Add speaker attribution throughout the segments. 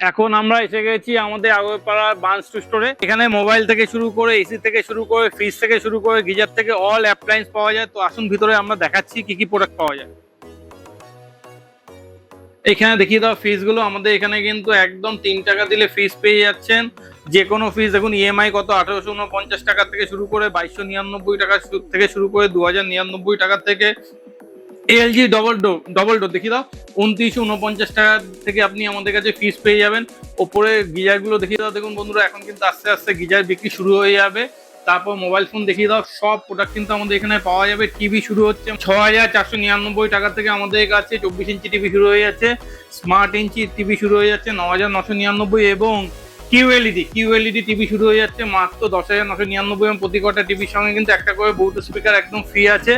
Speaker 1: এখন আমরা এসে গেছি আমাদের আগরপাড়ার বান্স স্টোরে। এখানে মোবাইল থেকে শুরু করে এসি থেকে শুরু করে ফ্রিজ থেকে শুরু করে গিজার থেকে অল অ্যাপ্লায়েন্স পাওয়া যায়। তো আসুন ভিতরে আমরা দেখাচ্ছি কি কি প্রোডাক্ট পাওয়া যায়। এখানে দেখিয়ে দেওয়া ফ্রিজ গুলো আমাদের এখানে কিন্তু একদম 3 টাকা দিলে ফ্রিজ পেয়ে যাচ্ছেন। যে কোনো ফ্রিজ দেখুন ইএমআই কত 1849 টাকা থেকে শুরু করে 2299 টাকা থেকে শুরু করে 2099 টাকা থেকে। এলজি ডবল ডোর দেখিয়ে দাও 2949 টাকা থেকে আপনি আমাদের কাছে ফ্রিজ পেয়ে যাবেন। ওপরে গিজার গুলো দেখিয়ে দাও, দেখুন বন্ধুরা এখন কিন্তু আস্তে আস্তে গিজার বিক্রি শুরু হয়ে যাবে। তারপর মোবাইল ফোন দেখিয়ে দাও, সব প্রোডাক্ট কিন্তু আমাদের এখানে পাওয়া যাবে। টিভি শুরু হচ্ছে 6499 টাকা থেকে আমাদের কাছে 24 ইঞ্চি টিভি শুরু হয়ে যাচ্ছে। স্মার্ট ইঞ্চি টিভি শুরু হয়ে যাচ্ছে 9999 এবং কিউএলইডি টিভি শুরু হয়ে যাচ্ছে মাত্র 10,999 এবং প্রতি কটা টিভির সঙ্গে কিন্তু একটা করে ব্লুটুথ স্পিকার একদম ফ্রি আছে।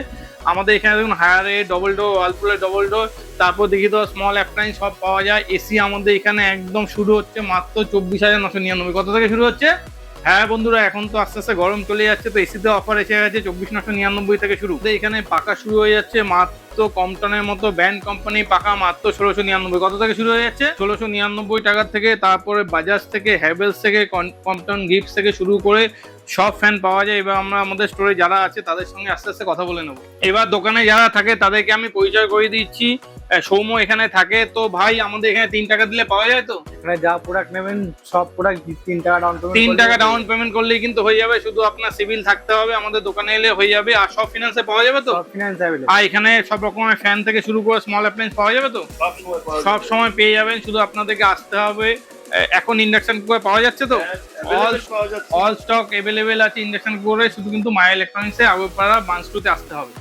Speaker 1: আমাদের এখানে দেখুন হায়ারে ডবল ডোর, ওয়ালপুলের ডবল ডোর, তারপর দেখি তো স্মল অ্যাপ্লায়েন্স সব পাওয়া যায়। এসি আমাদের এখানে একদম শুরু হচ্ছে মাত্র 24,999। কত থেকে শুরু হচ্ছে? হ্যাঁ বন্ধুরা, এখন তো আস্তে আস্তে গরম চলে যাচ্ছে, তো এসিতে অফার এসে গেছে 24,999 থেকে শুরু। এখানে পাকা শুরু হয়ে যাচ্ছে মাত্র কমটনের মতো ব্র্যান্ড কোম্পানি পাকা মাত্র 1699। কত থেকে শুরু হয়ে যাচ্ছে? 1699 টাকা থেকে। তারপরে বাজাজ থেকে, হ্যাভেলস থেকে, কমটন গিফটস থেকে শুরু করে সব ফ্যান পাওয়া যায়। এবার আমরা আমাদের স্টোরে যারা আছে তাদের সঙ্গে আস্তে আস্তে কথা বলে নেবো। এবার দোকানে যারা থাকে তাদেরকে আমি পরিচয় করে দিচ্ছি। সৌম্য এখানে থাকে। তো ভাই আমাদের এখানে 3 টাকা দিলে পাওয়া যায় তো?
Speaker 2: এখানে যা প্রোডাক্ট নেবেন সব প্রোডাক্ট 3 টাকা ডাউন পেমেন্ট
Speaker 1: 3 টাকা ডাউন পেমেন্ট করলেই কিন্তু হয়ে যাবে। শুধু আপনার সিভিল থাকতে হবে, আমাদের দোকানে এলে হয়ে যাবে। আর সব ফিনান্সে পাওয়া যাবে তো?
Speaker 2: সব ফিনান্স अवेलेबल।
Speaker 1: আর এখানে সব রকমের ফ্যান থেকে শুরু করে স্মল অ্যাপ্লায়েন্স পাওয়া যাবে তো? সব সময় পেয়ে যাবেন, শুধু আপনাদেরকে আসতে হবে। এখন ইন্ডাকশন কুকার পাওয়া যাচ্ছে তো? অল স্টক অ্যাভেলেবেল আছে ইন্ডাকশন কুকারে। শুধু কিন্তু মায়া ইলেকট্রনিক্সে আগরপাড়া বান্স টুতে আসতে হবে।